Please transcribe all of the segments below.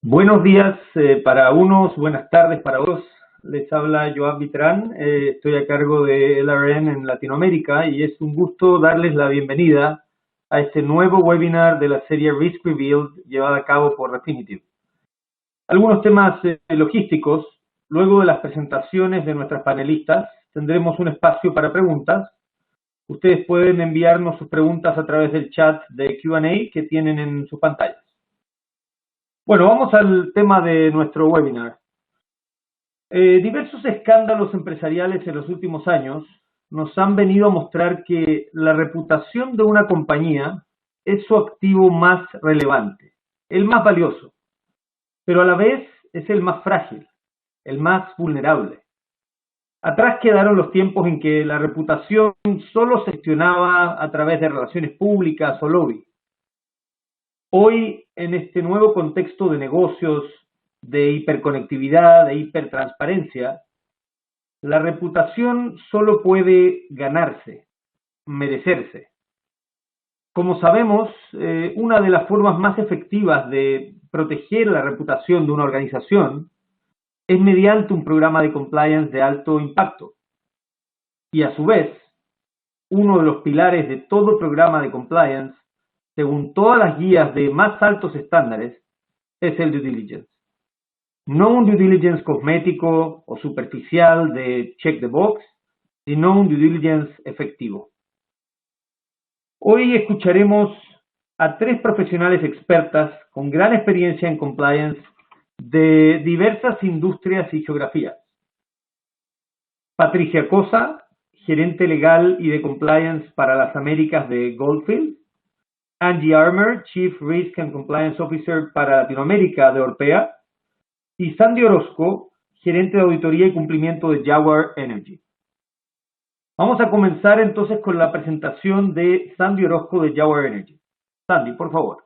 Buenos días para unos, buenas tardes para otros. Les habla Joab Vitrán, estoy a cargo de LRM en Latinoamérica y es un gusto darles la bienvenida a este nuevo webinar de la serie Risk Revealed llevada a cabo por Refinitiv. Algunos temas logísticos. Luego de las presentaciones de nuestras panelistas tendremos un espacio para preguntas. Ustedes pueden enviarnos sus preguntas a través del chat de Q&A que tienen en sus pantallas. Bueno, vamos al tema de nuestro webinar. Diversos escándalos empresariales en los últimos años nos han venido a mostrar que la reputación de una compañía es su activo más relevante, el más valioso, pero a la vez es el más frágil, el más vulnerable. Atrás quedaron los tiempos en que la reputación solo se gestionaba a través de relaciones públicas o lobby. Hoy, en este nuevo contexto de negocios, de hiperconectividad, de hipertransparencia, la reputación solo puede ganarse, merecerse. Como sabemos, una de las formas más efectivas de proteger la reputación de una organización es mediante un programa de compliance de alto impacto. Y a su vez, uno de los pilares de todo programa de compliance, según todas las guías de más altos estándares, es el due diligence. No un due diligence cosmético o superficial de check the box, sino un due diligence efectivo. Hoy escucharemos a tres profesionales expertas con gran experiencia en compliance de diversas industrias y geografías. Patricia Cosa, gerente legal y de compliance para las Américas de Goldfield. Angie Armour, Chief Risk and Compliance Officer para Latinoamérica de Orpea. Y Sandy Orozco, gerente de auditoría y cumplimiento de Jaguar Energy. Vamos a comenzar entonces con la presentación de Sandy Orozco de Jaguar Energy. Sandy, por favor.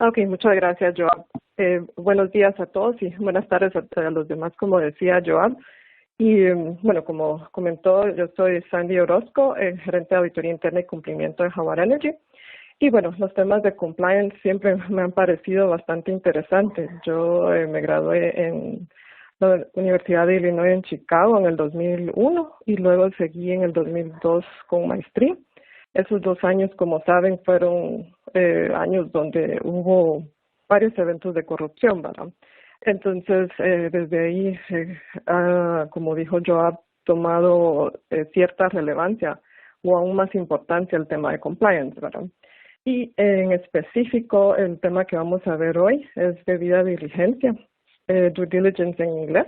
Ok, muchas gracias, Joab. Buenos días a todos y buenas tardes a los demás, como decía Joab. Y bueno, como comentó, yo soy Sandy Orozco, gerente de auditoría interna y cumplimiento de Jaguar Energy. Y bueno, los temas de compliance siempre me han parecido bastante interesantes. Yo me gradué en la Universidad de Illinois en Chicago en el 2001 y luego seguí en el 2002 con maestría. Esos 2 años, como saben, fueron años donde hubo varios eventos de corrupción, ¿verdad? Entonces, desde ahí, como dijo Joab, ha tomado cierta relevancia o aún más importancia el tema de compliance, ¿verdad? Y en específico, el tema que vamos a ver hoy es debida diligencia, due diligence en inglés.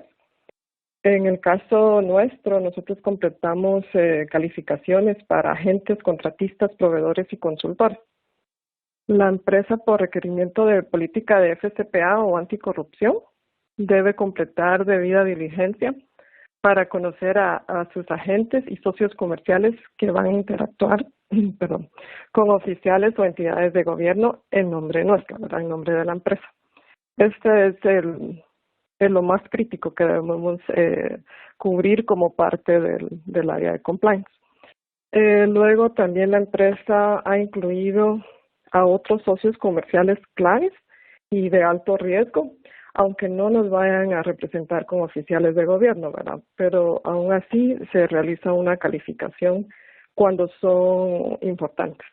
En el caso nuestro, nosotros completamos calificaciones para agentes, contratistas, proveedores y consultores. La empresa, por requerimiento de política de FCPA o anticorrupción, debe completar debida diligencia para conocer a sus agentes y socios comerciales que van a interactuar con oficiales o entidades de gobierno en nombre nuestro, ¿verdad? En nombre de la empresa. Este es lo más crítico que debemos cubrir como parte del área de compliance. Luego también la empresa ha incluido a otros socios comerciales claves y de alto riesgo, aunque no nos vayan a representar como oficiales de gobierno, ¿verdad? Pero aún así se realiza una calificación cuando son importantes.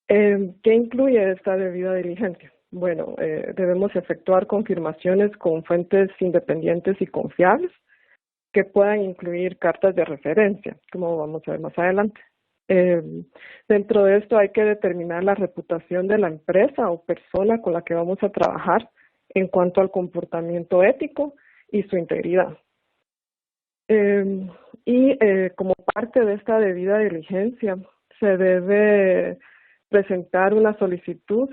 ¿Qué incluye esta debida diligencia? Bueno, debemos efectuar confirmaciones con fuentes independientes y confiables que puedan incluir cartas de referencia, como vamos a ver más adelante. Dentro de esto hay que determinar la reputación de la empresa o persona con la que vamos a trabajar en cuanto al comportamiento ético y su integridad. Como parte de esta debida diligencia, se debe presentar una solicitud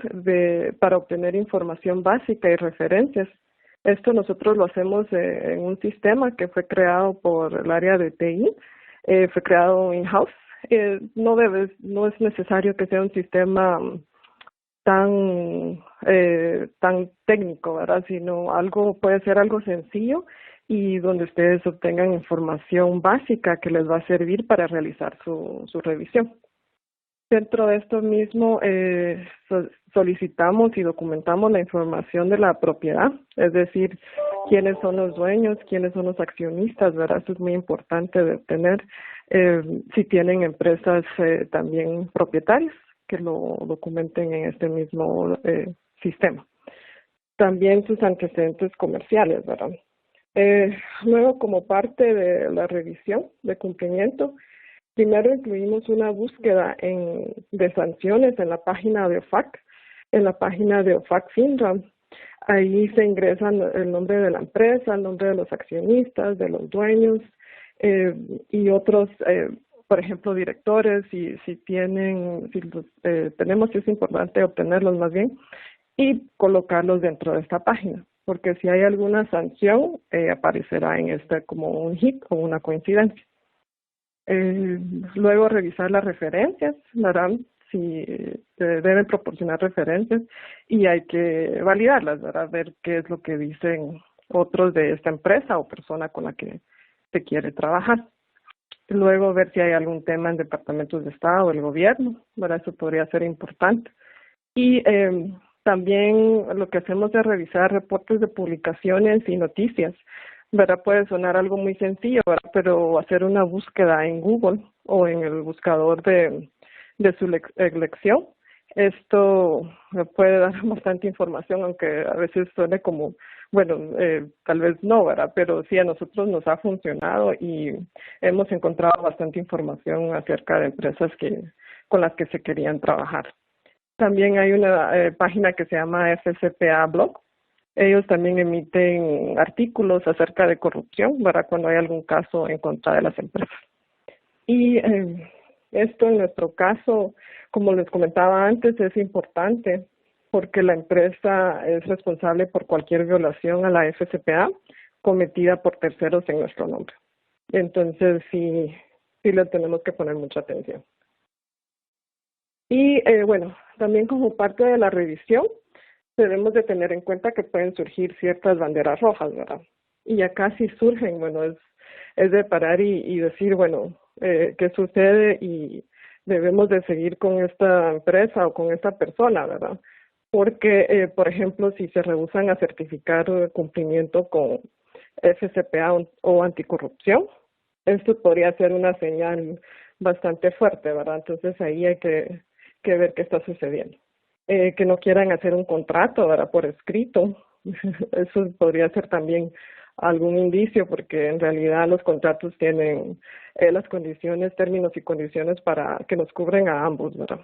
para obtener información básica y referencias. Esto nosotros lo hacemos en un sistema que fue creado por el área de TI, fue creado in-house. No es necesario que sea un sistema tan técnico, ¿verdad? Sino puede ser algo sencillo y donde ustedes obtengan información básica que les va a servir para realizar su revisión. Dentro de esto mismo, solicitamos y documentamos la información de la propiedad, es decir, quiénes son los dueños, quiénes son los accionistas, ¿verdad? Eso es muy importante de tener. Si tienen empresas también propietarias, que lo documenten en este mismo sistema. También sus antecedentes comerciales, ¿verdad? Luego, como parte de la revisión de cumplimiento, primero incluimos una búsqueda de sanciones en la página de OFAC, en la página de OFAC FINRA. Ahí se ingresan el nombre de la empresa, el nombre de los accionistas, de los dueños y otros, por ejemplo, directores, si tenemos, es importante obtenerlos más bien y colocarlos dentro de esta página, porque si hay alguna sanción, aparecerá en esta como un hit o una coincidencia. Luego revisar las referencias, ¿verdad? Si deben proporcionar referencias y hay que validarlas, ¿verdad? Ver qué es lo que dicen otros de esta empresa o persona con la que se quiere trabajar. Luego ver si hay algún tema en departamentos de Estado o el gobierno, ¿verdad? Eso podría ser importante. Y también lo que hacemos es revisar reportes de publicaciones y noticias, ¿verdad? Puede sonar algo muy sencillo, ¿verdad? Pero hacer una búsqueda en Google o en el buscador de su elección, esto puede dar bastante información, aunque a veces suene como, bueno, tal vez no, ¿verdad? Pero sí, a nosotros nos ha funcionado y hemos encontrado bastante información acerca de empresas con las que se querían trabajar. También hay una página que se llama FCPA Blog. Ellos también emiten artículos acerca de corrupción, ¿verdad? Cuando hay algún caso en contra de las empresas. Y esto en nuestro caso, como les comentaba antes, es importante porque la empresa es responsable por cualquier violación a la FCPA cometida por terceros en nuestro nombre. Entonces, sí le tenemos que poner mucha atención. Y bueno, también como parte de la revisión, debemos de tener en cuenta que pueden surgir ciertas banderas rojas, ¿verdad? Y acá sí surgen, bueno, es de parar y decir, bueno, ¿qué sucede? Y debemos de seguir con esta empresa o con esta persona, ¿verdad? Porque, por ejemplo, si se rehusan a certificar cumplimiento con FCPA o anticorrupción, esto podría ser una señal bastante fuerte, ¿verdad? Entonces ahí hay que ver qué está sucediendo. Que no quieran hacer un contrato, ¿verdad? Por escrito. Eso podría ser también algún indicio, porque en realidad los contratos tienen las condiciones, términos y condiciones para que nos cubren a ambos, ¿verdad?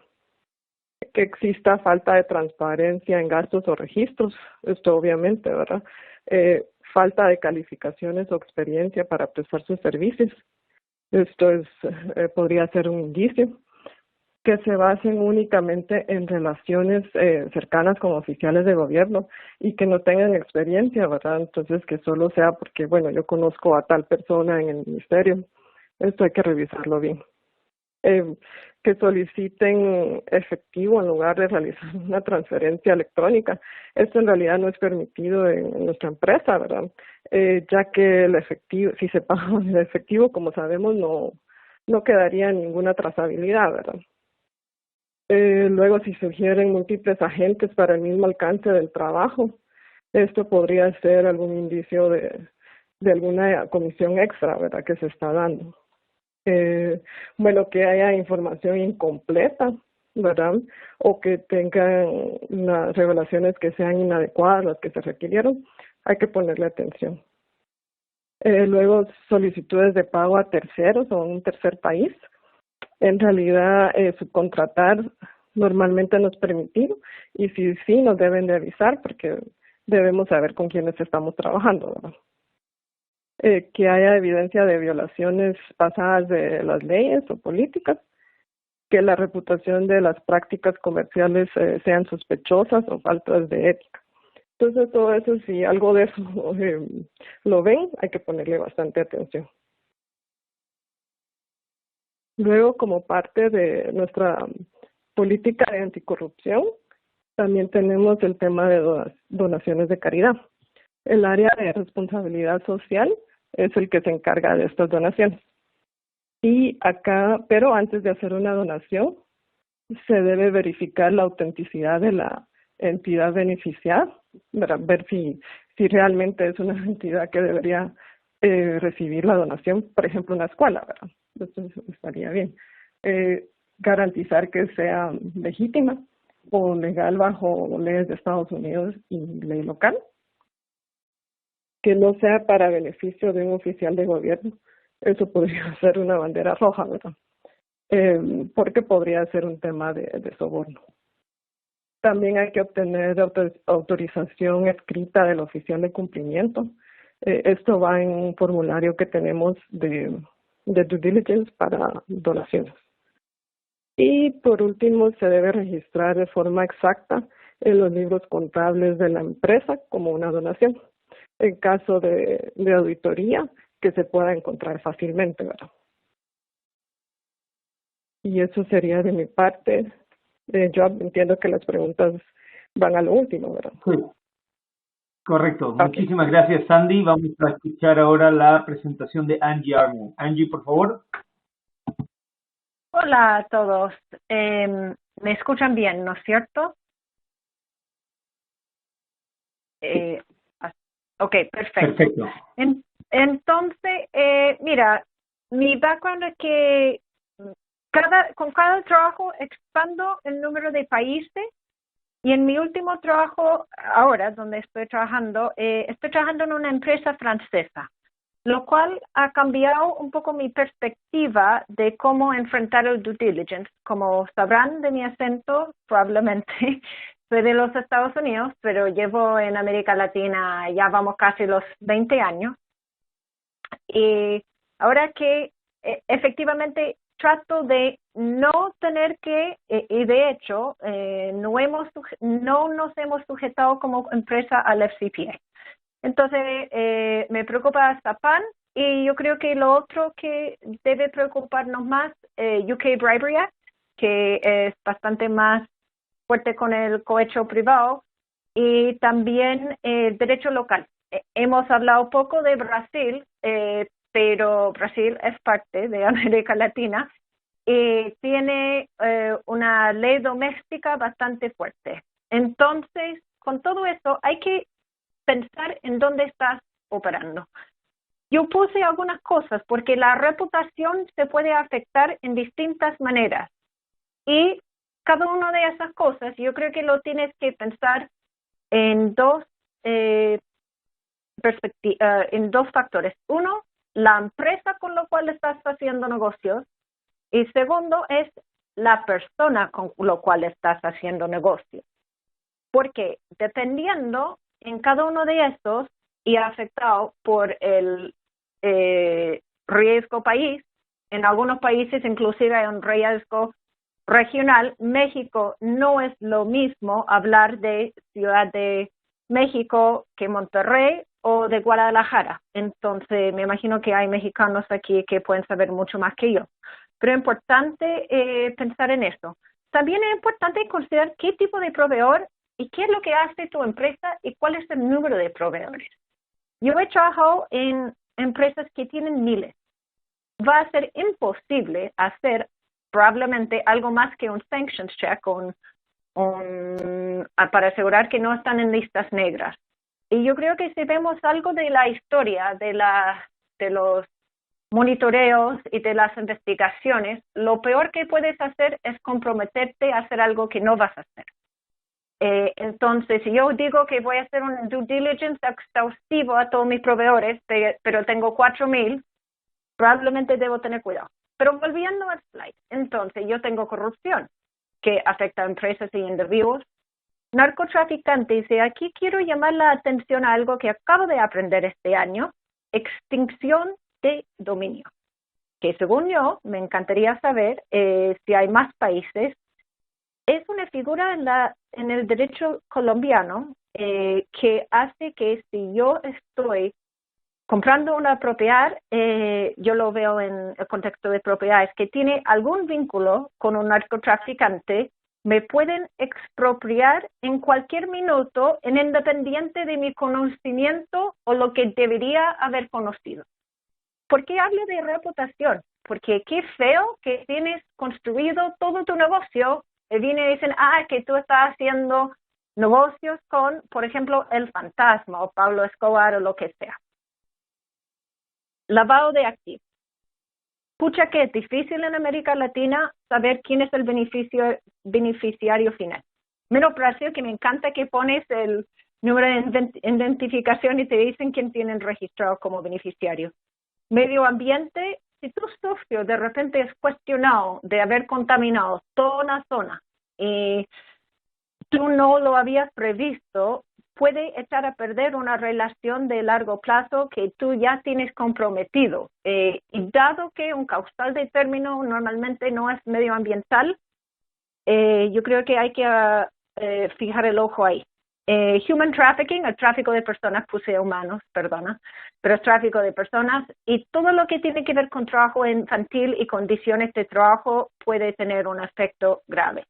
Que exista falta de transparencia en gastos o registros, esto obviamente, ¿verdad? Falta de calificaciones o experiencia para prestar sus servicios. Esto podría ser un indicio. Que se basen únicamente en relaciones cercanas con oficiales de gobierno y que no tengan experiencia, ¿verdad? Entonces, que solo sea porque, bueno, yo conozco a tal persona en el ministerio. Esto hay que revisarlo bien. Que soliciten efectivo en lugar de realizar una transferencia electrónica. Esto en realidad no es permitido en nuestra empresa, ¿verdad? Ya que el efectivo, si se paga el efectivo, como sabemos, no quedaría ninguna trazabilidad, ¿verdad? Luego, si sugieren múltiples agentes para el mismo alcance del trabajo, esto podría ser algún indicio de alguna comisión extra, ¿verdad?, que se está dando. Bueno, que haya información incompleta, ¿verdad?, o que tengan unas revelaciones que sean inadecuadas, las que se requirieron, hay que ponerle atención. Luego, solicitudes de pago a terceros o a un tercer país. En realidad, subcontratar normalmente no es permitido y si sí, nos deben de avisar porque debemos saber con quiénes estamos trabajando, ¿verdad? Que haya evidencia de violaciones pasadas de las leyes o políticas, que la reputación de las prácticas comerciales sean sospechosas o faltas de ética. Entonces, todo eso, si algo de eso lo ven, hay que ponerle bastante atención. Luego, como parte de nuestra política de anticorrupción, también tenemos el tema de donaciones de caridad. El área de responsabilidad social es el que se encarga de estas donaciones. Y acá, pero antes de hacer una donación, se debe verificar la autenticidad de la entidad beneficiada, para ver si realmente es una entidad que debería recibir la donación, por ejemplo, una escuela, ¿verdad? Entonces estaría bien. Garantizar que sea legítima o legal bajo leyes de Estados Unidos y ley local, que no sea para beneficio de un oficial de gobierno. Eso podría ser una bandera roja, ¿verdad? Porque podría ser un tema de soborno. También hay que obtener autorización escrita del oficial de cumplimiento. Esto va en un formulario que tenemos de due diligence para donaciones. Y por último, se debe registrar de forma exacta en los libros contables de la empresa como una donación, en caso de auditoría que se pueda encontrar fácilmente, ¿verdad? Y eso sería de mi parte. Yo entiendo que las preguntas van a lo último, ¿verdad? Sí, correcto. Okay. Muchísimas gracias, Sandy. Vamos a escuchar ahora la presentación de Angie Armo. Angie, por favor. Hola a todos. ¿Me escuchan bien, no es cierto? Ok, perfecto. Perfecto. Entonces, mira, mi background es que con cada trabajo expando el número de países y en mi último trabajo, ahora donde estoy trabajando en una empresa francesa, lo cual ha cambiado un poco mi perspectiva de cómo enfrentar el due diligence. Como sabrán de mi acento, probablemente soy de los Estados Unidos, pero llevo en América Latina ya vamos casi los 20 años. Y ahora que efectivamente trato de no tener que, y de hecho, no nos hemos sujetado como empresa al FCPA. Entonces, me preocupa SAPAN y yo creo que lo otro que debe preocuparnos más, UK Bribery Act, que es bastante más fuerte con el cohecho privado, y también el derecho local. Hemos hablado poco de Brasil, pero Brasil es parte de América Latina y tiene una ley doméstica bastante fuerte. Entonces, con todo eso, hay que pensar en dónde estás operando. Yo puse algunas cosas porque la reputación se puede afectar en distintas maneras y cada una de esas cosas yo creo que lo tienes que pensar en dos factores. Uno, la empresa con la cual estás haciendo negocios y segundo es la persona con la cual estás haciendo negocios. Porque dependiendo en cada uno de estos y afectado por el riesgo país, en algunos países inclusive hay un riesgo regional. México no es lo mismo hablar de Ciudad de México que Monterrey o de Guadalajara. Entonces me imagino que hay mexicanos aquí que pueden saber mucho más que yo. Pero es importante pensar en eso. También es importante considerar qué tipo de proveedor y qué es lo que hace tu empresa y cuál es el número de proveedores. Yo he trabajado en empresas que tienen miles. Va a ser imposible hacer probablemente algo más que un sanctions check para asegurar que no están en listas negras. Y yo creo que si vemos algo de la historia de los monitoreos y de las investigaciones, lo peor que puedes hacer es comprometerte a hacer algo que no vas a hacer. Entonces, si yo digo que voy a hacer un due diligence exhaustivo a todos mis proveedores, pero tengo 4,000, probablemente debo tener cuidado. Pero volviendo al slide, entonces yo tengo corrupción que afecta a empresas y individuos, narcotraficantes, y aquí quiero llamar la atención a algo que acabo de aprender este año, extinción de dominio, que según yo me encantaría saber si hay más países. Es una figura en el derecho colombiano que hace que si yo estoy comprando una propiedad, yo lo veo en el contexto de propiedades, que tiene algún vínculo con un narcotraficante, me pueden expropiar en cualquier minuto, independiente de mi conocimiento o lo que debería haber conocido. ¿Por qué hablo de reputación? Porque qué feo que tienes construido todo tu negocio vienen y dicen, que tú estás haciendo negocios con, por ejemplo, el Fantasma o Pablo Escobar o lo que sea. Lavado de activos. Pucha que es difícil en América Latina saber quién es el beneficiario final. Menos Brasil, que me encanta que pones el número de identificación y te dicen quién tienen registrado como beneficiario. Medio ambiente, si tu socio de repente es cuestionado de haber contaminado toda una zona y tú no lo habías previsto, puede echar a perder una relación de largo plazo que tú ya tienes comprometido. Y dado que un causal de término normalmente no es medioambiental, yo creo que hay que fijar el ojo ahí. Human trafficking, el tráfico de personas, puse humanos, perdona, pero es tráfico de personas y todo lo que tiene que ver con trabajo infantil y condiciones de trabajo puede tener un efecto grave.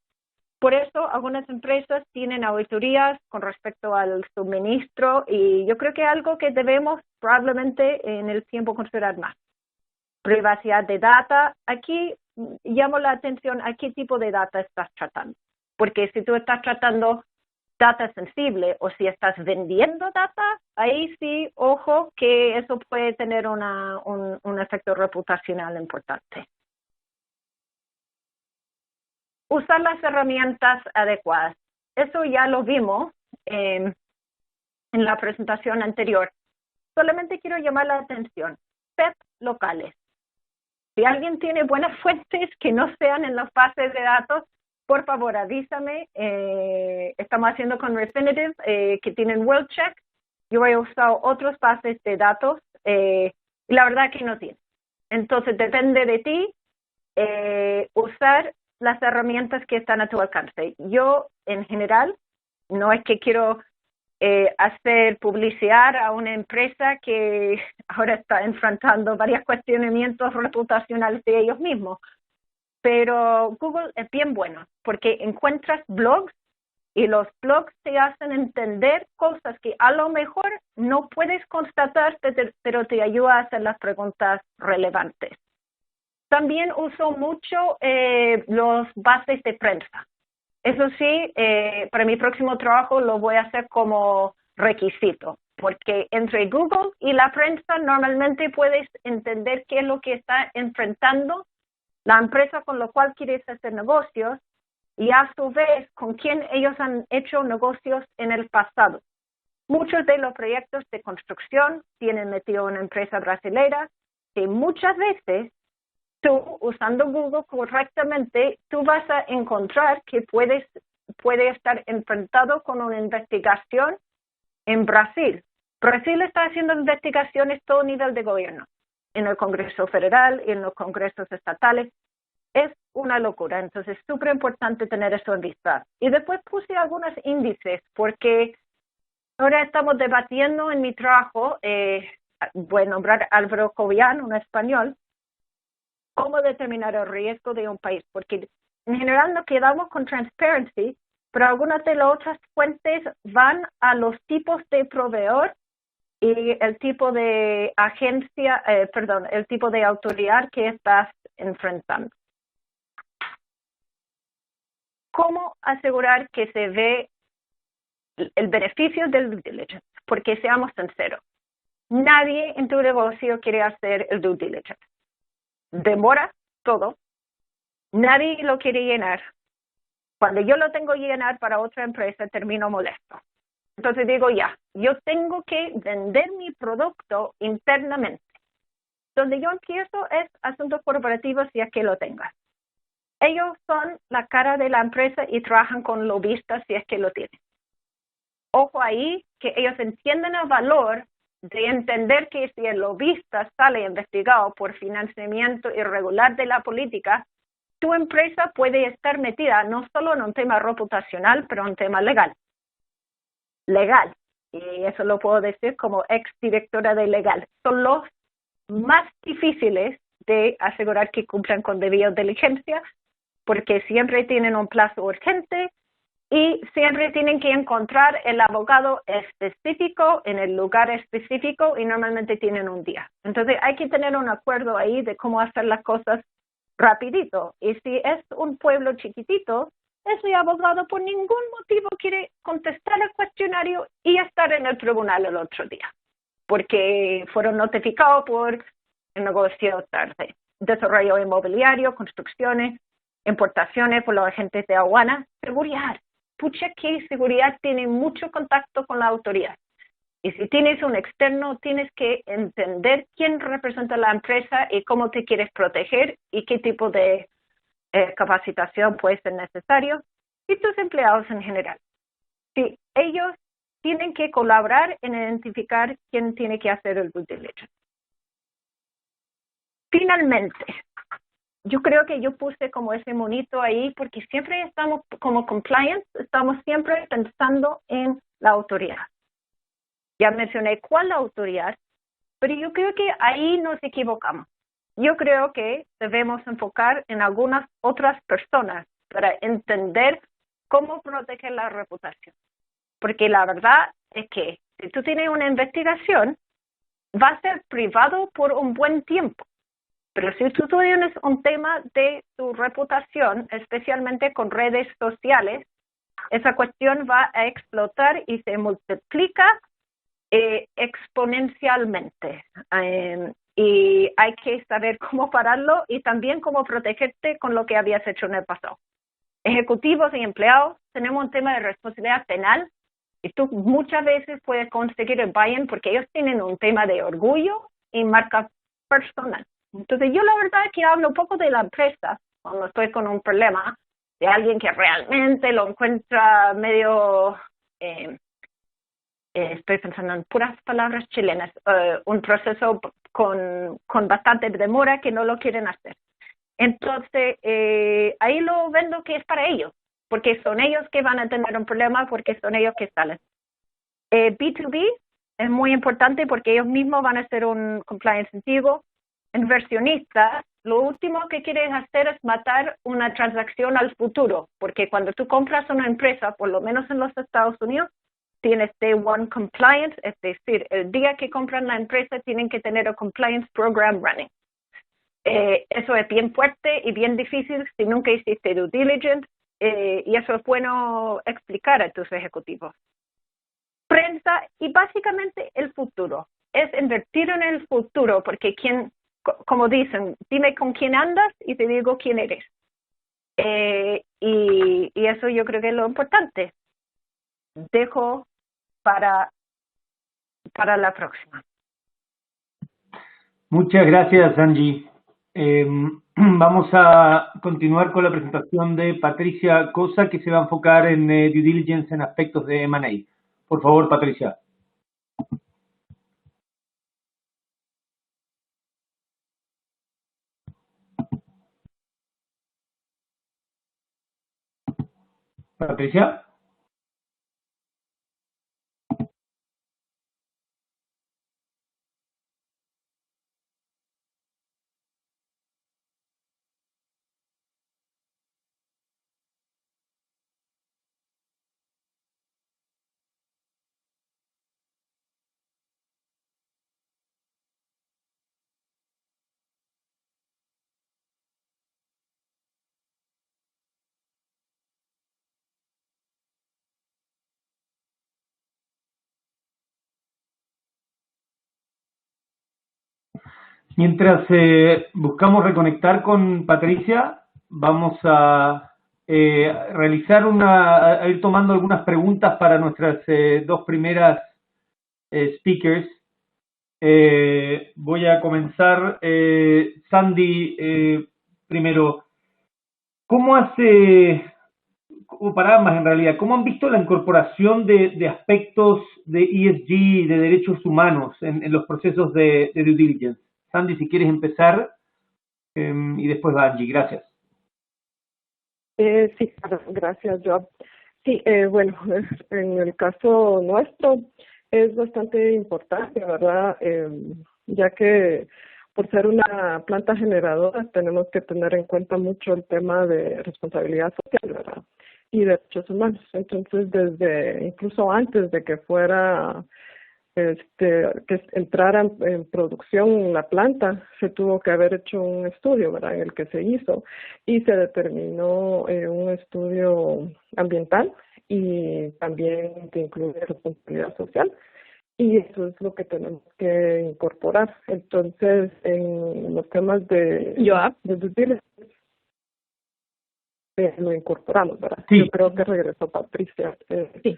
Por eso, algunas empresas tienen auditorías con respecto al suministro y yo creo que es algo que debemos probablemente en el tiempo considerar más. Privacidad de data. Aquí llamo la atención a qué tipo de data estás tratando. Porque si tú estás tratando data sensible o si estás vendiendo data, ahí sí, ojo, que eso puede tener un efecto reputacional importante. Usar las herramientas adecuadas. Eso ya lo vimos en la presentación anterior. Solamente quiero llamar la atención. PEP locales. Si alguien tiene buenas fuentes que no sean en las bases de datos, por favor avísame. Estamos haciendo con Refinitiv que tienen WorldCheck. Yo he usado otras bases de datos y la verdad que no tienen. Entonces depende de ti usar las herramientas que están a tu alcance. Yo, en general, no es que quiero hacer publicidad a una empresa que ahora está enfrentando varios cuestionamientos reputacionales de ellos mismos, pero Google es bien bueno porque encuentras blogs y los blogs te hacen entender cosas que a lo mejor no puedes constatar, pero te ayuda a hacer las preguntas relevantes. También uso mucho los bases de prensa. Eso sí, para mi próximo trabajo lo voy a hacer como requisito, porque entre Google y la prensa normalmente puedes entender qué es lo que está enfrentando la empresa con la cual quieres hacer negocios y a su vez con quién ellos han hecho negocios en el pasado. Muchos de los proyectos de construcción tienen metido una empresa brasilera que muchas veces tú, usando Google correctamente, tú vas a encontrar que puede estar enfrentado con una investigación en Brasil. Brasil está haciendo investigaciones a todo nivel de gobierno, en el Congreso Federal y en los congresos estatales. Es una locura, entonces es súper importante tener eso en vista. Y después puse algunos índices, porque ahora estamos debatiendo en mi trabajo, voy a nombrar a Álvaro Cobian, un español, cómo determinar el riesgo de un país, porque en general nos quedamos con transparency, pero algunas de las otras fuentes van a los tipos de proveedor y el tipo de agencia, el tipo de autoridad que estás enfrentando. ¿Cómo asegurar que se ve el beneficio del due diligence? Porque seamos sinceros, nadie en tu negocio quiere hacer el due diligence. Demora todo, nadie lo quiere llenar. Cuando yo lo tengo que llenar para otra empresa, termino molesto. Entonces digo, yo tengo que vender mi producto internamente. Donde yo empiezo es asuntos corporativos, si es que lo tengas. Ellos son la cara de la empresa y trabajan con lobistas, si es que lo tienen. Ojo ahí, que ellos entienden el valor de entender que si el lobista sale investigado por financiamiento irregular de la política, tu empresa puede estar metida no solo en un tema reputacional, pero en un tema legal. Legal. Y eso lo puedo decir como exdirectora de legal. Son los más difíciles de asegurar que cumplan con debida diligencia, porque siempre tienen un plazo urgente y siempre tienen que encontrar el abogado específico en el lugar específico y normalmente tienen un día. Entonces hay que tener un acuerdo ahí de cómo hacer las cosas rapidito. Y si es un pueblo chiquitito, ese abogado por ningún motivo quiere contestar el cuestionario y estar en el tribunal el otro día, porque fueron notificados por el negocio tarde, desarrollo inmobiliario, construcciones, importaciones por los agentes de aduana, seguridad. Pucha que seguridad tiene mucho contacto con la autoridad. Y si tienes un externo, tienes que entender quién representa la empresa y cómo te quieres proteger y qué tipo de capacitación puede ser necesario, y tus empleados en general. Sí, ellos tienen que colaborar en identificar quién tiene que hacer el due diligence. Finalmente, yo creo que yo puse como ese monito ahí porque siempre estamos, como compliance, estamos siempre pensando en la autoridad. Ya mencioné cuál la autoridad, pero yo creo que ahí nos equivocamos. Yo creo que debemos enfocar en algunas otras personas para entender cómo proteger la reputación. Porque la verdad es que si tú tienes una investigación, va a ser privado por un buen tiempo. Pero si tú tienes un tema de tu reputación, especialmente con redes sociales, esa cuestión va a explotar y se multiplica exponencialmente. Y hay que saber cómo pararlo y también cómo protegerte con lo que habías hecho en el pasado. Ejecutivos y empleados, tenemos un tema de responsabilidad penal y tú muchas veces puedes conseguir el buy-in porque ellos tienen un tema de orgullo y marca personal. Entonces yo la verdad es que hablo un poco de la empresa cuando estoy con un problema, de alguien que realmente lo encuentra medio... estoy pensando en puras palabras chilenas, un proceso con bastante demora que no lo quieren hacer. Entonces, ahí lo vendo que es para ellos, porque son ellos que van a tener un problema, porque son ellos que salen. B2B es muy importante porque ellos mismos van a hacer un compliance antiguo. Inversionistas, lo último que quieren hacer es matar una transacción al futuro, porque cuando tú compras una empresa, por lo menos en los Estados Unidos, tienes Day One Compliance, es decir, el día que compran la empresa tienen que tener el Compliance Program running. Eso es bien fuerte y bien difícil si nunca hiciste due diligence, y eso es bueno explicar a tus ejecutivos. Prensa y básicamente el futuro. Es invertir en el futuro, porque como dicen, dime con quién andas y te digo quién eres. Y eso yo creo que es lo importante. Dejo para la próxima. Muchas gracias, Angie. Vamos a continuar con la presentación de Patricia Cosa, que se va a enfocar en due diligence en aspectos de M&A. Por favor, Patricia. Patricia. Mientras buscamos reconectar con Patricia, vamos a a ir tomando algunas preguntas para nuestras dos primeras speakers. Voy a comenzar. Sandy, primero, ¿cómo o para ambas en realidad, cómo han visto la incorporación de aspectos de ESG y de derechos humanos en los procesos de due diligence? Sandy, si quieres empezar, y después va Angie. Gracias. Sí, gracias, Joab. Sí, bueno, en el caso nuestro es bastante importante, ¿verdad? Ya que por ser una planta generadora tenemos que tener en cuenta mucho el tema de responsabilidad social, ¿verdad? Y derechos humanos. Entonces, incluso antes de que fuera que entrara en producción la planta, se tuvo que haber hecho un estudio, ¿verdad?, en el que se hizo y se determinó un estudio ambiental y también que incluye responsabilidad social. Y eso es lo que tenemos que incorporar. Entonces, en los temas de due diligence, lo incorporamos, ¿verdad? Sí. Yo creo que regresó Patricia. Sí.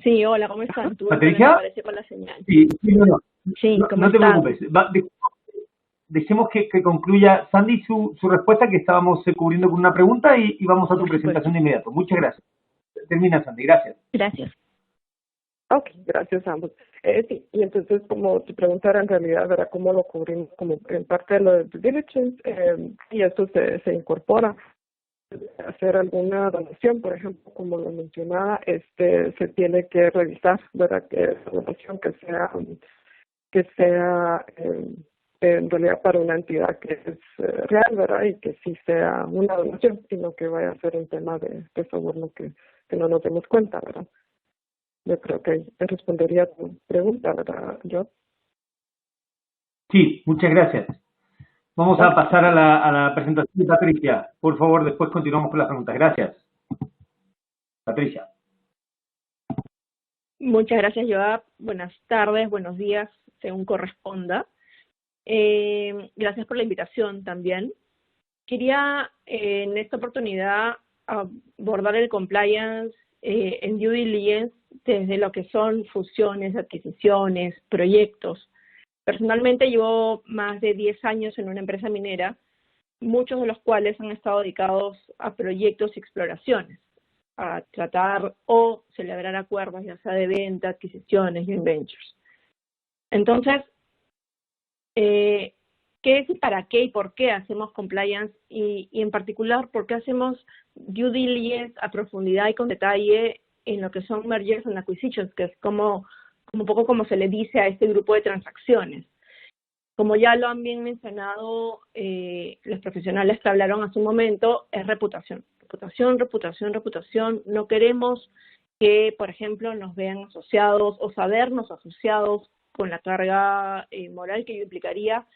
Sí, hola, ¿cómo están? ¿Patricia? Aparece con la señal. Sí, no. Sí, ¿cómo No te están? preocupes. Dejemos que concluya Sandy su respuesta, que estábamos cubriendo con una pregunta, y vamos a tu Por supuesto. presentación de inmediato. Muchas gracias. Termina, Sandy. Gracias. Gracias. Ok, gracias a ambos. Sí, y entonces, como tu pregunta era en realidad, ¿verdad?, cómo lo cubrimos como en parte de lo de due diligence, y esto se incorpora. Hacer alguna donación, por ejemplo, como lo mencionaba, se tiene que revisar, ¿verdad?, que esa donación que sea en realidad para una entidad que es real, ¿verdad?, y que sí sea una donación, sino que vaya a ser un tema de soborno que no nos demos cuenta, ¿verdad? Yo creo que te respondería a tu pregunta, ¿verdad, yo? Sí, muchas gracias. Vamos a pasar a la presentación de Patricia. Por favor, después continuamos con las preguntas. Gracias. Patricia. Muchas gracias, Joab. Buenas tardes, buenos días, según corresponda. Gracias por la invitación también. Quería en esta oportunidad abordar el compliance en due diligence desde lo que son fusiones, adquisiciones, proyectos. Personalmente llevo más de 10 años en una empresa minera, muchos de los cuales han estado dedicados a proyectos y exploraciones, a tratar o celebrar acuerdos, ya sea de venta, adquisiciones, joint ventures. Entonces, ¿qué es y para qué y por qué hacemos compliance? Y en particular, ¿por qué hacemos due diligence a profundidad y con detalle en lo que son mergers and acquisitions, que es como un poco como se le dice a este grupo de transacciones? Como ya lo han bien mencionado los profesionales que hablaron hace un momento, es reputación. Reputación. No queremos que, por ejemplo, nos vean asociados o sabernos asociados con la carga moral que implicaría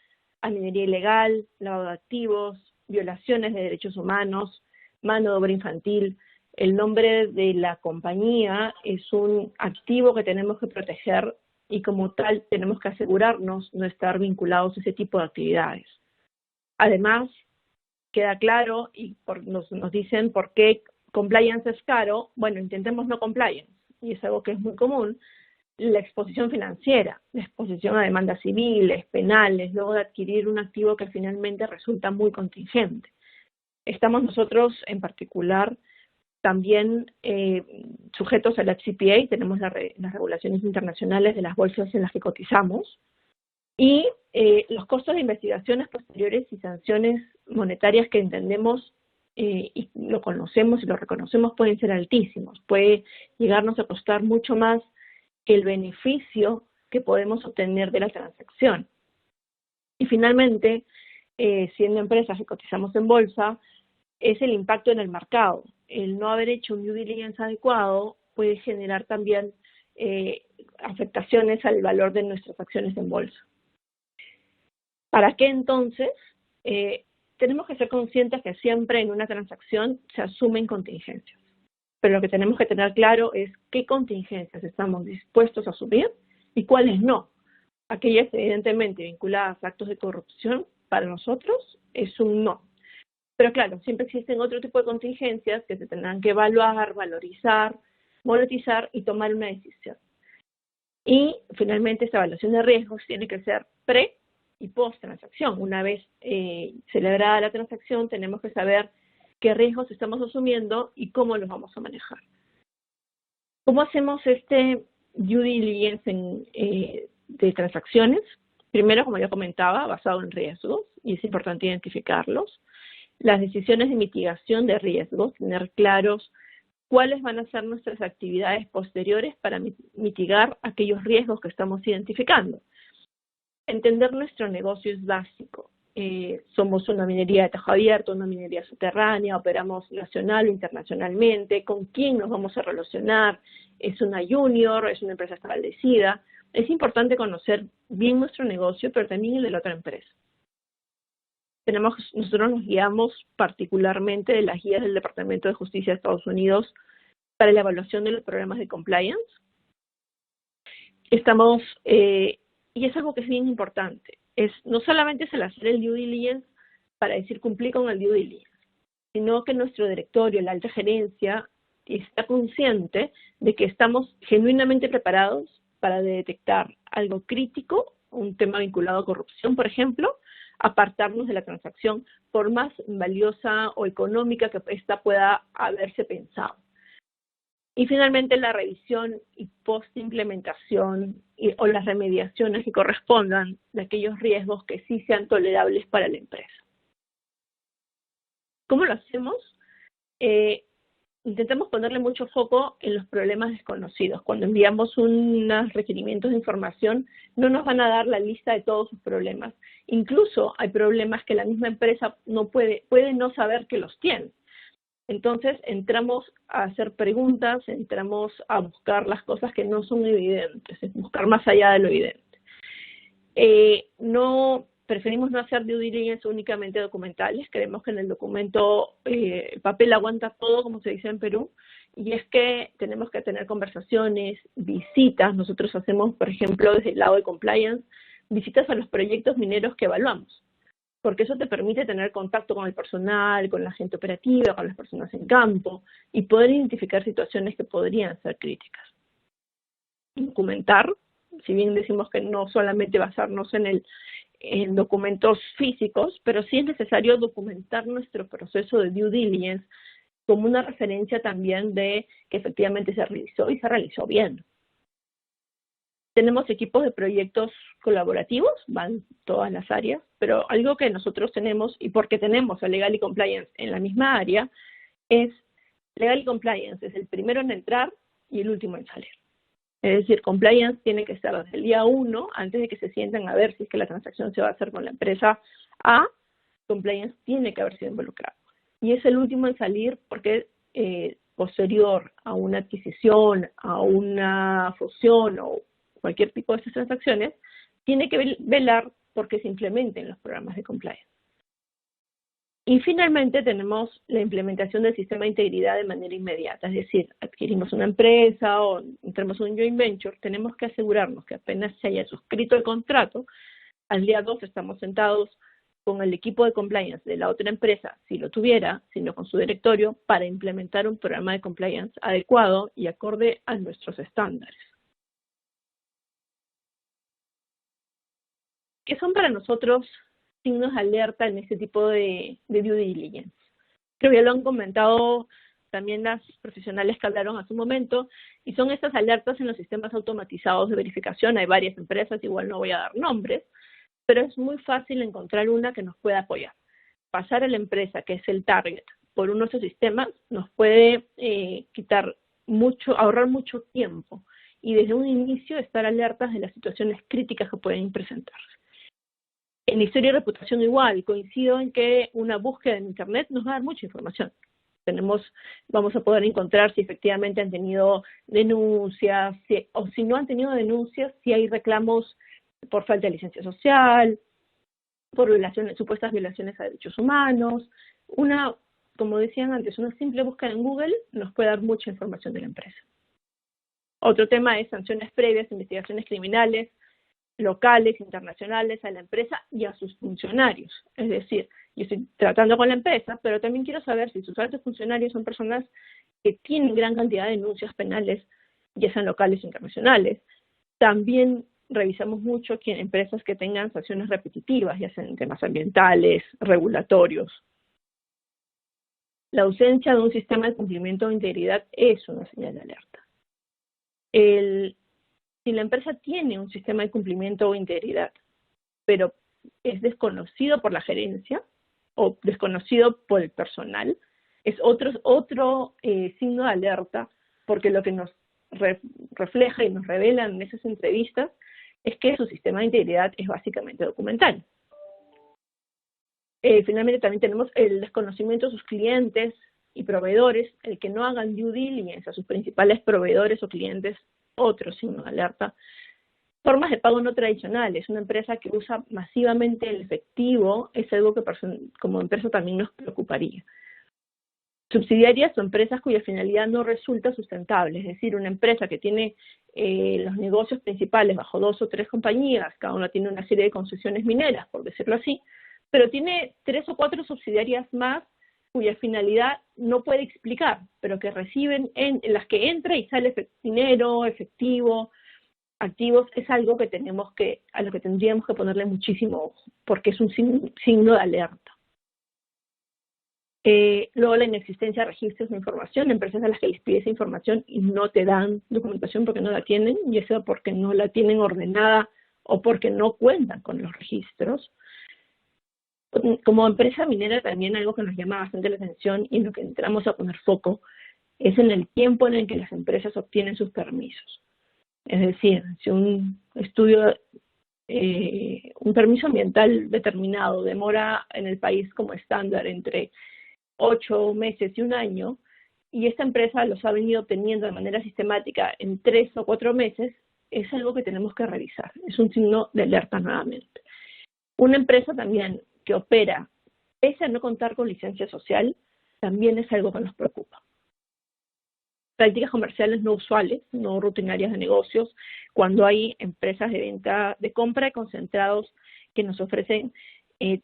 a minería ilegal, lavado de activos, violaciones de derechos humanos, mano de obra infantil. El nombre de la compañía es un activo que tenemos que proteger y como tal tenemos que asegurarnos no estar vinculados a ese tipo de actividades. Además, queda claro y nos dicen por qué compliance es caro. Bueno, intentemos no compliance, y es algo que es muy común. La exposición financiera, la exposición a demandas civiles, penales, luego de adquirir un activo que finalmente resulta muy contingente. Estamos nosotros en particular también sujetos a la FCPA, tenemos las regulaciones internacionales de las bolsas en las que cotizamos, y los costos de investigaciones posteriores y sanciones monetarias que entendemos y lo conocemos y lo reconocemos pueden ser altísimos. Puede llegarnos a costar mucho más que el beneficio que podemos obtener de la transacción. Y finalmente, siendo empresas que cotizamos en bolsa, es el impacto en el mercado. El no haber hecho un due diligence adecuado puede generar también afectaciones al valor de nuestras acciones en bolsa. ¿Para qué entonces? Tenemos que ser conscientes que siempre en una transacción se asumen contingencias. Pero lo que tenemos que tener claro es qué contingencias estamos dispuestos a asumir y cuáles no. Aquellas evidentemente vinculadas a actos de corrupción, para nosotros es un no. Pero claro, siempre existen otro tipo de contingencias que se tendrán que evaluar, valorizar, monetizar y tomar una decisión. Y finalmente esta evaluación de riesgos tiene que ser pre y post transacción. Una vez celebrada la transacción, tenemos que saber qué riesgos estamos asumiendo y cómo los vamos a manejar. ¿Cómo hacemos este due diligence de transacciones? Primero, como ya comentaba, basado en riesgos, y es importante identificarlos. Las decisiones de mitigación de riesgos, tener claros cuáles van a ser nuestras actividades posteriores para mitigar aquellos riesgos que estamos identificando. Entender nuestro negocio es básico. Somos una minería de tejo abierto, una minería subterránea, operamos nacional o internacionalmente, con quién nos vamos a relacionar, es una junior, es una empresa establecida. es importante conocer bien nuestro negocio, pero también el de la otra empresa. Nosotros nos guiamos particularmente de las guías del Departamento de Justicia de Estados Unidos para la evaluación de los programas de compliance. Y es algo que es bien importante. No solamente es el hacer el due diligence para decir cumplir con el due diligence, sino que nuestro directorio, la alta gerencia, está consciente de que estamos genuinamente preparados para detectar algo crítico, un tema vinculado a corrupción, por ejemplo, apartarnos de la transacción, por más valiosa o económica que ésta pueda haberse pensado. Y finalmente la revisión y post-implementación o las remediaciones que correspondan de aquellos riesgos que sí sean tolerables para la empresa. ¿Cómo lo hacemos? Intentamos ponerle mucho foco en los problemas desconocidos. Cuando enviamos unos requerimientos de información, no nos van a dar la lista de todos sus problemas. Incluso hay problemas que la misma empresa no puede no saber que los tiene. Entonces, entramos a hacer preguntas, entramos a buscar las cosas que no son evidentes, buscar más allá de lo evidente. Preferimos no hacer due diligence únicamente documentales. Creemos que en el documento el papel aguanta todo, como se dice en Perú, y es que tenemos que tener conversaciones, visitas. Nosotros hacemos, por ejemplo, desde el lado de compliance, visitas a los proyectos mineros que evaluamos, porque eso te permite tener contacto con el personal, con la gente operativa, con las personas en campo, y poder identificar situaciones que podrían ser críticas. Documentar, si bien decimos que no solamente basarnos en documentos físicos, pero sí es necesario documentar nuestro proceso de due diligence como una referencia también de que efectivamente se realizó y se realizó bien. Tenemos equipos de proyectos colaborativos, van todas las áreas, pero algo que nosotros tenemos, y porque tenemos a Legal y Compliance en la misma área, es Legal y Compliance es el primero en entrar y el último en salir. Es decir, Compliance tiene que estar desde el día 1, antes de que se sientan a ver si es que la transacción se va a hacer con la empresa A, Compliance tiene que haber sido involucrado. Y es el último en salir porque posterior a una adquisición, a una fusión o cualquier tipo de estas transacciones, tiene que velar porque se implementen los programas de compliance. Y finalmente tenemos la implementación del sistema de integridad de manera inmediata, es decir, adquirimos una empresa o entramos en un joint venture, tenemos que asegurarnos que apenas se haya suscrito el contrato, al día 2 estamos sentados con el equipo de compliance de la otra empresa, si lo tuviera, sino con su directorio, para implementar un programa de compliance adecuado y acorde a nuestros estándares. ¿Qué son para nosotros signos de alerta en este tipo de due diligence? Creo que ya lo han comentado también las profesionales que hablaron hace un momento, y son estas alertas en los sistemas automatizados de verificación. Hay varias empresas, igual no voy a dar nombres, pero es muy fácil encontrar una que nos pueda apoyar. Pasar a la empresa, que es el target, por uno de esos sistemas, nos puede ahorrar mucho tiempo, y desde un inicio estar alertas de las situaciones críticas que pueden presentarse. En historia y reputación igual, coincido en que una búsqueda en Internet nos va a dar mucha información. Vamos a poder encontrar si efectivamente han tenido denuncias, o si no han tenido denuncias, si hay reclamos por falta de licencia social, por supuestas violaciones a derechos humanos. Como decían antes, una simple búsqueda en Google nos puede dar mucha información de la empresa. Otro tema es sanciones previas, investigaciones criminales, locales, internacionales, a la empresa y a sus funcionarios. Es decir, yo estoy tratando con la empresa, pero también quiero saber si sus altos funcionarios son personas que tienen gran cantidad de denuncias penales, ya sean locales o internacionales. También revisamos mucho empresas que tengan sanciones repetitivas, ya sean en temas ambientales, regulatorios. La ausencia de un sistema de cumplimiento de integridad es una señal de alerta. Si la empresa tiene un sistema de cumplimiento o integridad, pero es desconocido por la gerencia o desconocido por el personal, es otro signo de alerta, porque lo que nos refleja y nos revelan en esas entrevistas es que su sistema de integridad es básicamente documental. Finalmente también tenemos el desconocimiento de sus clientes y proveedores, el que no hagan due diligence a sus principales proveedores o clientes, otro signo de alerta. Formas de pago no tradicionales. Una empresa que usa masivamente el efectivo es algo que como empresa también nos preocuparía. Subsidiarias son empresas cuya finalidad no resulta sustentable, es decir, una empresa que tiene los negocios principales bajo 2 o 3 compañías, cada una tiene una serie de concesiones mineras, por decirlo así, pero tiene 3 o 4 subsidiarias más cuya finalidad no puede explicar, pero que reciben en las que entra y sale dinero, efectivo, activos, es algo que a lo que tendríamos que ponerle muchísimo ojo, porque es un signo de alerta. Luego la inexistencia de registros de información, empresas a las que les pides información y no te dan documentación porque no la tienen, y eso porque no la tienen ordenada o porque no cuentan con los registros. Como empresa minera también algo que nos llama bastante la atención y en lo que entramos a poner foco es en el tiempo en el que las empresas obtienen sus permisos. Es decir, si un permiso ambiental determinado demora en el país como estándar entre 8 meses y 1 año, y esta empresa los ha venido obteniendo de manera sistemática en 3 o 4 meses, es algo que tenemos que revisar. Es un signo de alerta nuevamente. Una empresa también que opera, pese a no contar con licencia social, también es algo que nos preocupa. Prácticas comerciales no usuales, no rutinarias de negocios, cuando hay empresas de venta, de compra de concentrados que nos ofrecen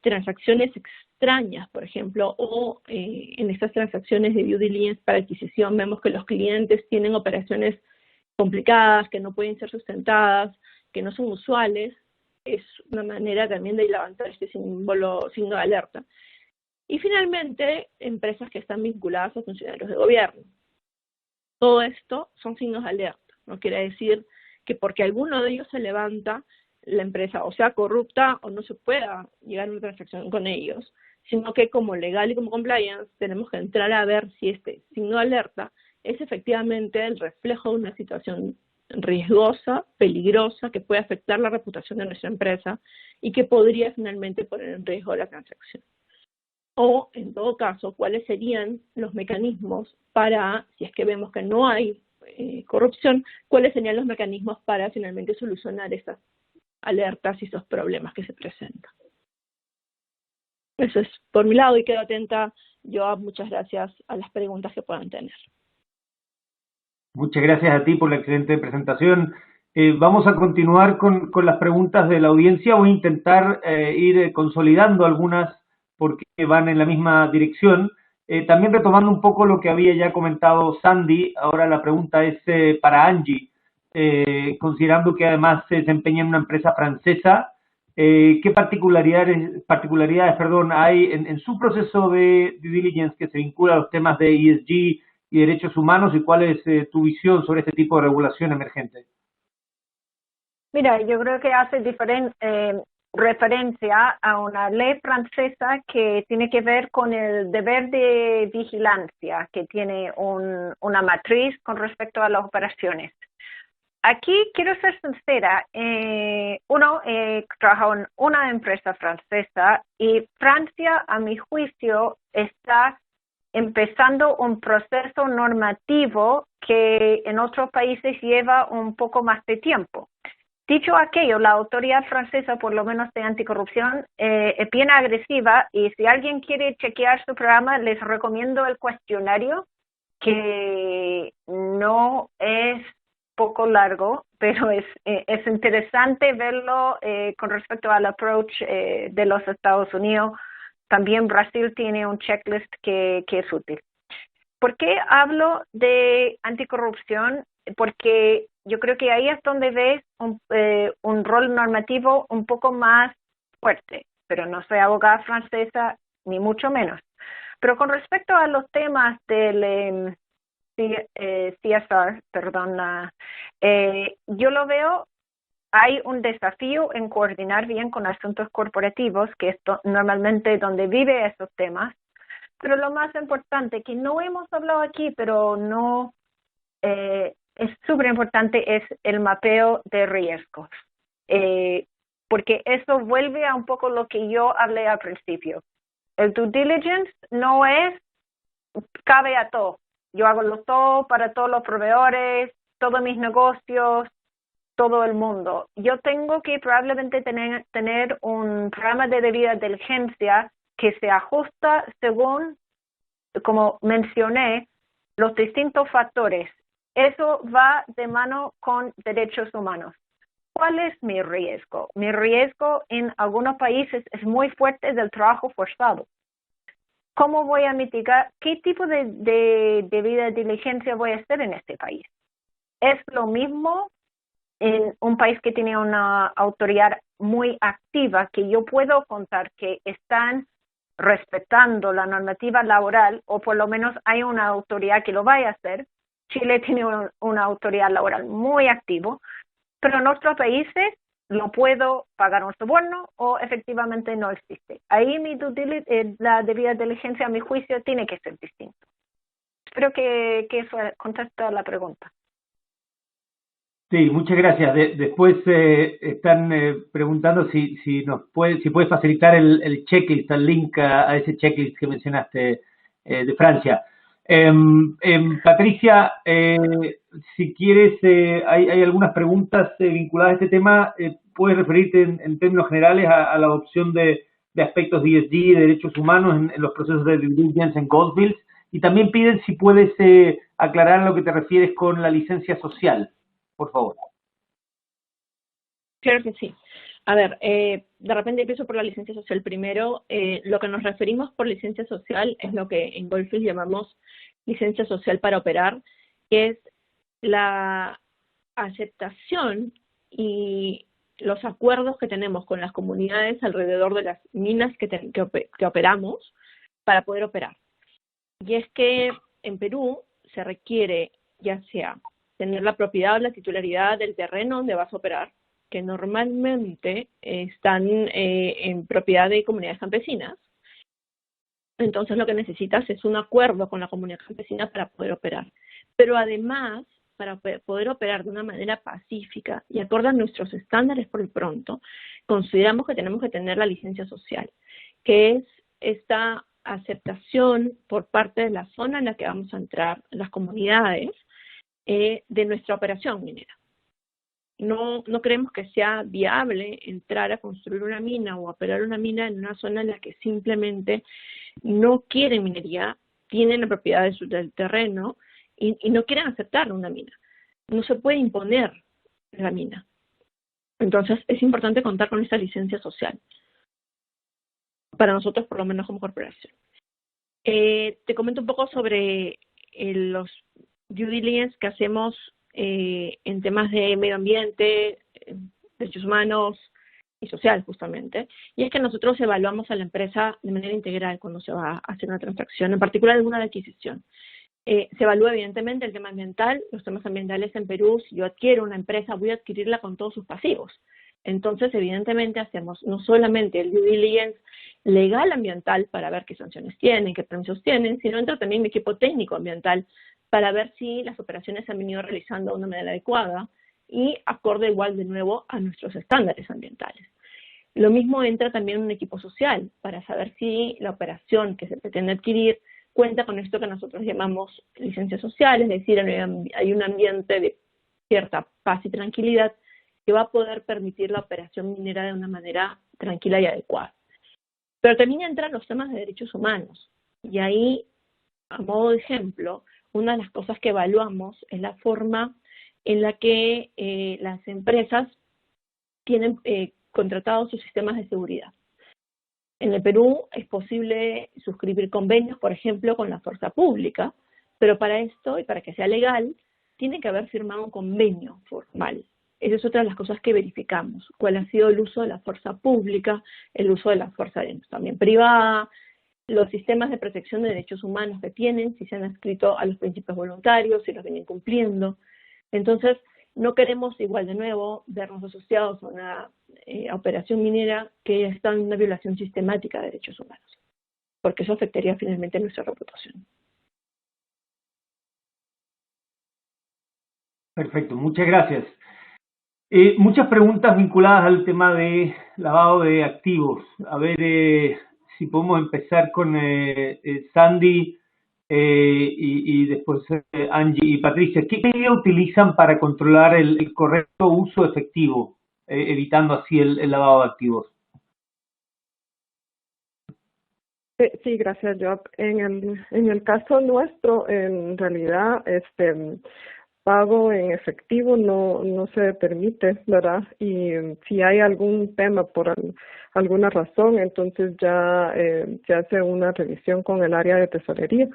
transacciones extrañas, por ejemplo, o en estas transacciones de due diligence para adquisición vemos que los clientes tienen operaciones complicadas, que no pueden ser sustentadas, que no son usuales, es una manera también de levantar este signo de alerta. Y finalmente, empresas que están vinculadas a funcionarios de gobierno. Todo esto son signos de alerta. No quiere decir que porque alguno de ellos se levanta, la empresa o sea corrupta o no se pueda llegar a una transacción con ellos, sino que como legal y como compliance tenemos que entrar a ver si este signo de alerta es efectivamente el reflejo de una situación riesgosa, peligrosa, que puede afectar la reputación de nuestra empresa y que podría finalmente poner en riesgo la transacción. O, en todo caso, cuáles serían los mecanismos para, si es que vemos que no hay corrupción, cuáles serían los mecanismos para finalmente solucionar estas alertas y esos problemas que se presentan. Eso es por mi lado y quedo atenta, Joab, muchas gracias a las preguntas que puedan tener. Muchas gracias a ti por la excelente presentación. Vamos a continuar con las preguntas de la audiencia. Voy a intentar ir consolidando algunas porque van en la misma dirección. También retomando un poco lo que había ya comentado Sandy, ahora la pregunta es para Angie. Considerando que además se desempeña en una empresa francesa, ¿qué particularidades hay en su proceso de due diligence que se vincula a los temas de ESG y derechos humanos y cuál es tu visión sobre este tipo de regulación emergente? Mira, yo creo que hace referencia a una ley francesa que tiene que ver con el deber de vigilancia que tiene una matriz con respecto a las operaciones. Aquí quiero ser sincera, trabajo en una empresa francesa y Francia, a mi juicio, está empezando un proceso normativo que en otros países lleva un poco más de tiempo. Dicho aquello, la autoridad francesa, por lo menos de anticorrupción, es bien agresiva y si alguien quiere chequear su programa, les recomiendo el cuestionario, que no es poco largo, pero es interesante verlo con respecto al approach de los Estados Unidos. También Brasil tiene un checklist que es útil. ¿Por qué hablo de anticorrupción? Porque yo creo que ahí es donde ves un rol normativo un poco más fuerte, pero no soy abogada francesa, ni mucho menos. Pero con respecto a los temas del CSR, yo lo veo, hay un desafío en coordinar bien con asuntos corporativos, que es normalmente donde vive esos temas, pero lo más importante, que no hemos hablado aquí, pero no es súper importante, es el mapeo de riesgos, porque eso vuelve a un poco lo que yo hablé al principio. El due diligence no cabe a todo. Yo hago todo para todos los proveedores, todos mis negocios, todo el mundo. Yo tengo que probablemente tener un programa de debida diligencia que se ajusta según, como mencioné, los distintos factores. Eso va de mano con derechos humanos. ¿Cuál es mi riesgo? Mi riesgo en algunos países es muy fuerte del trabajo forzado. ¿Cómo voy a mitigar? ¿Qué tipo de debida diligencia voy a hacer en este país? ¿Es lo mismo en un país que tiene una autoridad muy activa, que yo puedo contar que están respetando la normativa laboral, o por lo menos hay una autoridad que lo vaya a hacer? Chile tiene una autoridad laboral muy activa, pero en otros países lo puedo pagar un soborno o efectivamente no existe. Ahí la debida diligencia, a mi juicio, tiene que ser distinto. Espero que eso conteste la pregunta. Sí, muchas gracias. Después están preguntando si puedes facilitar el checklist, el link a ese checklist que mencionaste de Francia. Patricia, si quieres, hay algunas preguntas vinculadas a este tema. Puedes referirte en términos generales a la adopción de aspectos de ESG, de derechos humanos en los procesos de due diligence en Goldfields. Y también piden si puedes aclarar a lo que te refieres con la licencia social. Por favor. Claro que sí. A ver, de repente empiezo por la licencia social primero. Lo que nos referimos por licencia social es lo que en Goldfields llamamos licencia social para operar, que es la aceptación y los acuerdos que tenemos con las comunidades alrededor de las minas que operamos para poder operar. Y es que en Perú se requiere ya sea tener la propiedad o la titularidad del terreno donde vas a operar, que normalmente están en propiedad de comunidades campesinas. Entonces lo que necesitas es un acuerdo con la comunidad campesina para poder operar. Pero además, para poder operar de una manera pacífica y acorde a nuestros estándares por el pronto, consideramos que tenemos que tener la licencia social, que es esta aceptación por parte de la zona en la que vamos a entrar, las comunidades, de nuestra operación minera. No creemos que sea viable entrar a construir una mina o operar una mina en una zona en la que simplemente no quieren minería, tienen la propiedad del terreno y no quieren aceptar una mina. No se puede imponer la mina. Entonces es importante contar con esta licencia social, para nosotros por lo menos como corporación. Te comento un poco sobre los due diligence que hacemos en temas de medio ambiente, derechos humanos y social, justamente. Y es que nosotros evaluamos a la empresa de manera integral cuando se va a hacer una transacción, en particular alguna de adquisición. Se evalúa evidentemente el tema ambiental, los temas ambientales en Perú. Si yo adquiero una empresa, voy a adquirirla con todos sus pasivos. Entonces, evidentemente, hacemos no solamente el due diligence legal ambiental para ver qué sanciones tienen, qué permisos tienen, sino entra también mi equipo técnico ambiental para ver si las operaciones se han venido realizando de una manera adecuada y acorde igual de nuevo a nuestros estándares ambientales. Lo mismo entra también un equipo social para saber si la operación que se pretende adquirir cuenta con esto que nosotros llamamos licencia social, es decir, hay un ambiente de cierta paz y tranquilidad que va a poder permitir la operación minera de una manera tranquila y adecuada. Pero también entran los temas de derechos humanos, y ahí, a modo de ejemplo, una de las cosas que evaluamos es la forma en la que las empresas tienen contratados sus sistemas de seguridad. En el Perú es posible suscribir convenios, por ejemplo, con la fuerza pública, pero para esto y para que sea legal, tiene que haber firmado un convenio formal. Esa es otra de las cosas que verificamos, cuál ha sido el uso de la fuerza pública, el uso de la fuerza también privada, los sistemas de protección de derechos humanos que tienen, si se han adscrito a los principios voluntarios, si los vienen cumpliendo. Entonces, no queremos, igual de nuevo, vernos asociados a una operación minera que está en una violación sistemática de derechos humanos, porque eso afectaría finalmente nuestra reputación. Perfecto, muchas gracias. Muchas preguntas vinculadas al tema de lavado de activos. A ver si podemos empezar con Sandy. y después Angie y Patricia, ¿qué medida utilizan para controlar el correcto uso efectivo, evitando así el lavado de activos? Sí, gracias, Job. En el caso nuestro, en realidad, pago en efectivo no se permite, ¿verdad? Y si hay algún tema por alguna razón, entonces ya se hace una revisión con el área de tesorería,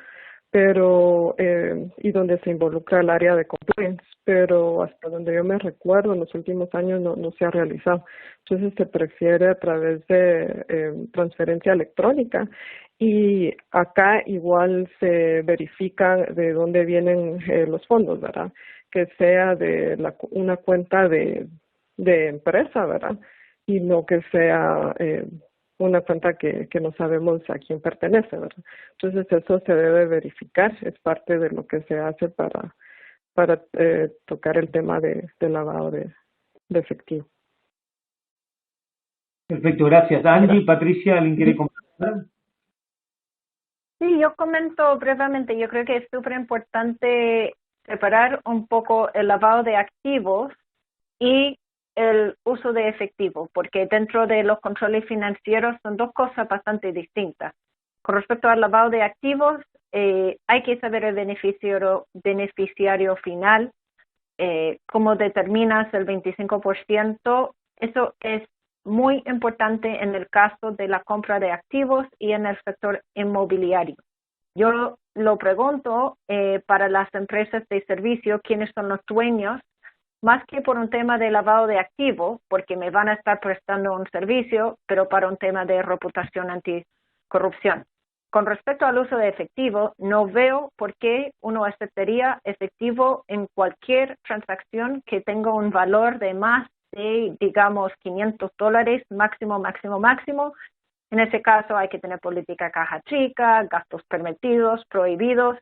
pero y donde se involucra el área de compliance, pero hasta donde yo me recuerdo, en los últimos años no se ha realizado. Entonces se prefiere a través de transferencia electrónica. Y acá igual se verifica de dónde vienen los fondos, ¿verdad? Que sea de una cuenta de empresa, ¿verdad? Y no que sea una cuenta que no sabemos a quién pertenece, ¿verdad? Entonces eso se debe verificar, es parte de lo que se hace para tocar el tema de lavado de efectivo. Perfecto, gracias. Angie, Patricia, ¿alguien quiere comentar? Sí, yo comento brevemente. Yo creo que es súper importante separar un poco el lavado de activos y el uso de efectivo, porque dentro de los controles financieros son dos cosas bastante distintas. Con respecto al lavado de activos, hay que saber el beneficiario final, cómo determinas el 25%. Eso es muy importante en el caso de la compra de activos y en el sector inmobiliario. Yo lo pregunto para las empresas de servicio, quiénes son los dueños, más que por un tema de lavado de activos, porque me van a estar prestando un servicio, pero para un tema de reputación anticorrupción. Con respecto al uso de efectivo, no veo por qué uno aceptaría efectivo en cualquier transacción que tenga un valor de más de, digamos, $500 máximo. En ese caso hay que tener política caja chica, gastos permitidos, prohibidos,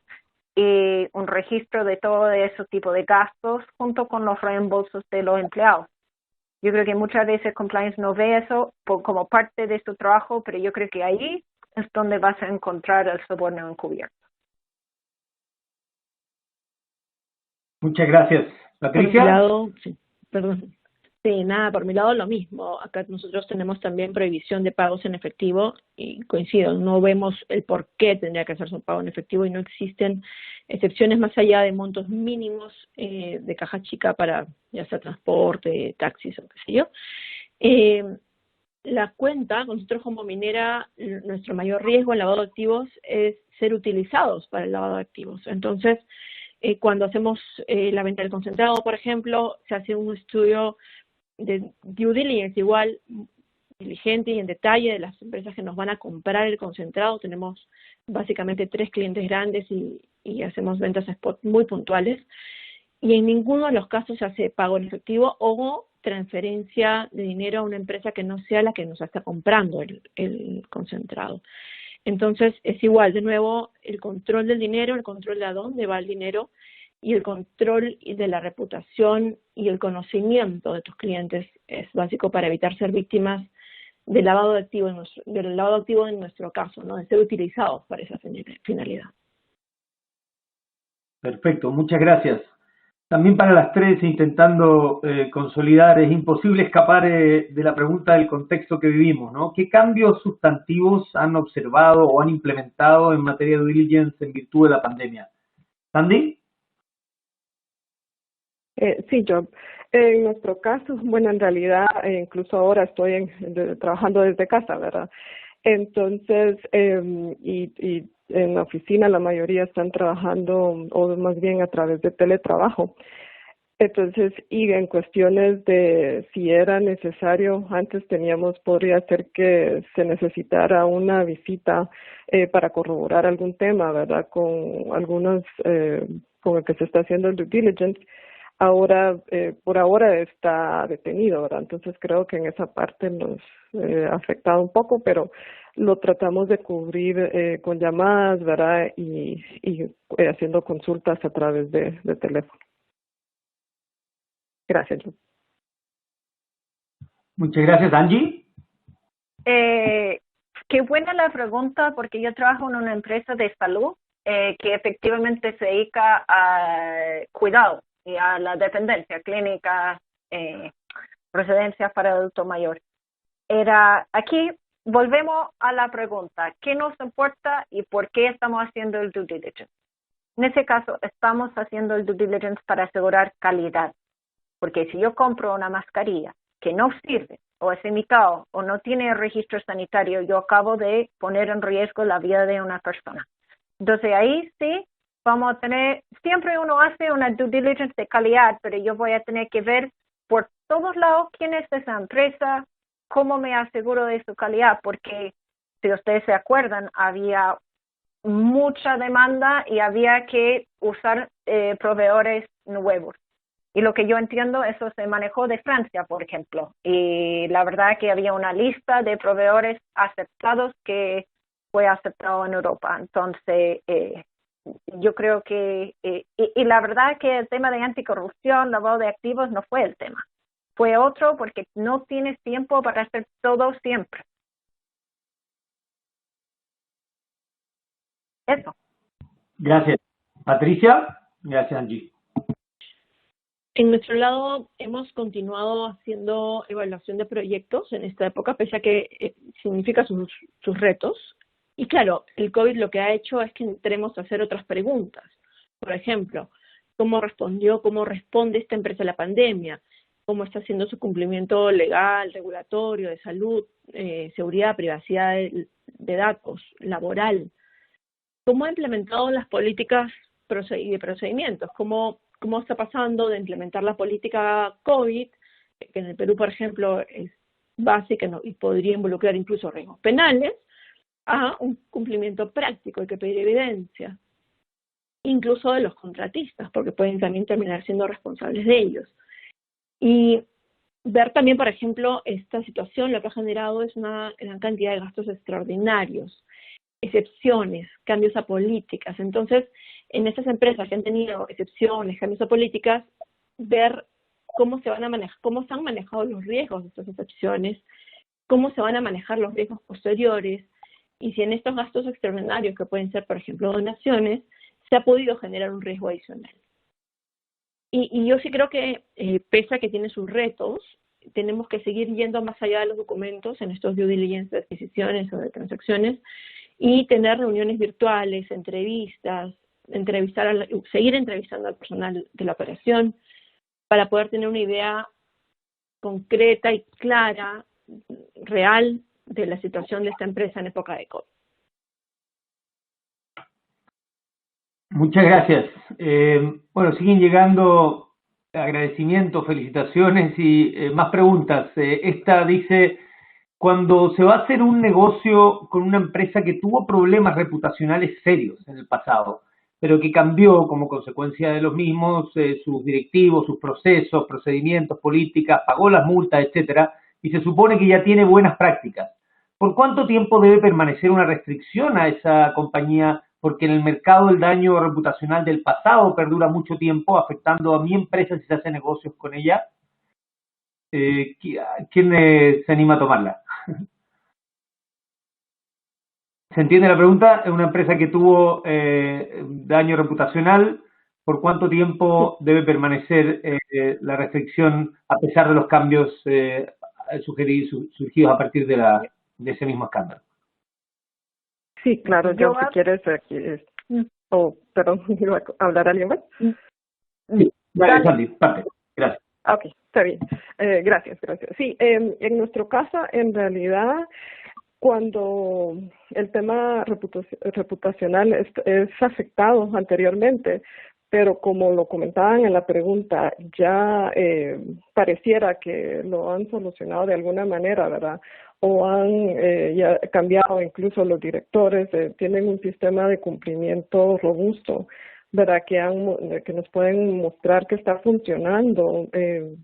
y un registro de todo ese tipo de gastos junto con los reembolsos de los empleados. Yo creo que muchas veces compliance no ve eso como parte de su trabajo, pero yo creo que ahí es donde vas a encontrar el soborno encubierto. Muchas gracias. Patricia. Por mi lado, sí, perdón. Sí, nada, por mi lado lo mismo. Acá nosotros tenemos también prohibición de pagos en efectivo y coincido, no vemos el por qué tendría que hacerse un pago en efectivo y no existen excepciones más allá de montos mínimos de caja chica para ya sea transporte, taxis o qué sé yo. La cuenta, nosotros como minera, nuestro mayor riesgo en lavado de activos es ser utilizados para el lavado de activos. Entonces, cuando hacemos la venta del concentrado, por ejemplo, se hace un estudio de due diligence igual diligente y en detalle de las empresas que nos van a comprar el concentrado. Tenemos básicamente 3 clientes grandes y hacemos ventas spot muy puntuales y en ninguno de los casos se hace pago en efectivo o transferencia de dinero a una empresa que no sea la que nos está comprando el concentrado. Entonces es igual, de nuevo, el control del dinero, el control de a dónde va el dinero y el control de la reputación y el conocimiento de tus clientes es básico para evitar ser víctimas del lavado de activos, en nuestro caso, ¿no? De ser utilizados para esa finalidad. Perfecto, muchas gracias. También para las tres, intentando consolidar, es imposible escapar de la pregunta del contexto que vivimos, ¿no? ¿Qué cambios sustantivos han observado o han implementado en materia de due diligence en virtud de la pandemia? ¿Sandy? Sí, yo. En nuestro caso, bueno, en realidad, incluso ahora estoy trabajando desde casa, ¿verdad? Entonces, y en la oficina la mayoría están trabajando, o más bien a través de teletrabajo. Entonces, y en cuestiones de si era necesario, antes podría ser que se necesitara una visita para corroborar algún tema, ¿verdad? Con con el que se está haciendo el due diligence. Ahora, por ahora está detenido, ¿verdad? Entonces creo que en esa parte nos ha afectado un poco, pero lo tratamos de cubrir con llamadas, ¿verdad? Y haciendo consultas a través de teléfono. Gracias, John. Muchas gracias, Angie. Qué buena la pregunta, porque yo trabajo en una empresa de salud que efectivamente se dedica a cuidado y a la dependencia clínica, residencias para adulto mayor. Aquí volvemos a la pregunta, ¿qué nos importa y por qué estamos haciendo el due diligence? En ese caso, estamos haciendo el due diligence para asegurar calidad, porque si yo compro una mascarilla que no sirve, o es imitado, o no tiene registro sanitario, yo acabo de poner en riesgo la vida de una persona. Entonces ahí sí vamos a tener, siempre uno hace una due diligence de calidad, pero yo voy a tener que ver por todos lados quién es esa empresa, cómo me aseguro de su calidad, porque si ustedes se acuerdan, había mucha demanda y había que usar proveedores nuevos. Y lo que yo entiendo, eso se manejó de Francia, por ejemplo. Y la verdad que había una lista de proveedores aceptados que fue aceptado en Europa. Entonces, yo creo que, y la verdad que el tema de anticorrupción, lavado de activos, no fue el tema. Fue otro porque no tienes tiempo para hacer todo siempre. Eso. Gracias. Patricia, gracias Angie. En nuestro lado hemos continuado haciendo evaluación de proyectos en esta época, pese a que significa sus retos. Y claro, el COVID lo que ha hecho es que entremos a hacer otras preguntas. Por ejemplo, ¿cómo responde esta empresa a la pandemia? ¿Cómo está haciendo su cumplimiento legal, regulatorio, de salud, seguridad, privacidad de datos, laboral? ¿Cómo ha implementado las políticas de procedimientos? ¿Cómo está pasando de implementar la política COVID, que en el Perú, por ejemplo, es básica y podría involucrar incluso riesgos penales, a un cumplimiento práctico? Hay que pedir evidencia, incluso de los contratistas, porque pueden también terminar siendo responsables de ellos. Y ver también, por ejemplo, esta situación lo que ha generado es una gran cantidad de gastos extraordinarios, excepciones, cambios a políticas. Entonces, en estas empresas que han tenido excepciones, cambios a políticas, ver cómo se van a manejar, cómo se han manejado los riesgos de estas excepciones, cómo se van a manejar los riesgos posteriores, y si en estos gastos extraordinarios, que pueden ser, por ejemplo, donaciones, se ha podido generar un riesgo adicional. Y yo sí creo que, pese a que tiene sus retos, tenemos que seguir yendo más allá de los documentos en estos due diligence de adquisiciones o de transacciones, y tener reuniones virtuales, entrevistas, seguir entrevistando al personal de la operación para poder tener una idea concreta y clara, real, de la situación de esta empresa en época de COVID. Muchas gracias. Bueno, siguen llegando agradecimientos, felicitaciones y más preguntas. Esta dice, cuando se va a hacer un negocio con una empresa que tuvo problemas reputacionales serios en el pasado, pero que cambió como consecuencia de los mismos sus directivos, sus procesos, procedimientos, políticas, pagó las multas, etcétera, y se supone que ya tiene buenas prácticas. ¿Por cuánto tiempo debe permanecer una restricción a esa compañía? Porque en el mercado el daño reputacional del pasado perdura mucho tiempo, afectando a mi empresa si se hace negocios con ella. ¿Quién se anima a tomarla? ¿Se entiende la pregunta? Es una empresa que tuvo daño reputacional. ¿Por cuánto tiempo debe permanecer la restricción a pesar de los cambios surgidos a partir de ese mismo escándalo? Sí, claro, yo si quieres aquí. Perdón, ¿iba a hablar alguien más? Sí, vale, Sandy, parte. Gracias. Ok, está bien. Gracias. Sí, en nuestro caso, en realidad, cuando el tema reputacional es afectado anteriormente, pero como lo comentaban en la pregunta, ya pareciera que lo han solucionado de alguna manera, ¿verdad? O han ya cambiado incluso los directores, tienen un sistema de cumplimiento robusto, ¿verdad? Que nos pueden mostrar que está funcionando.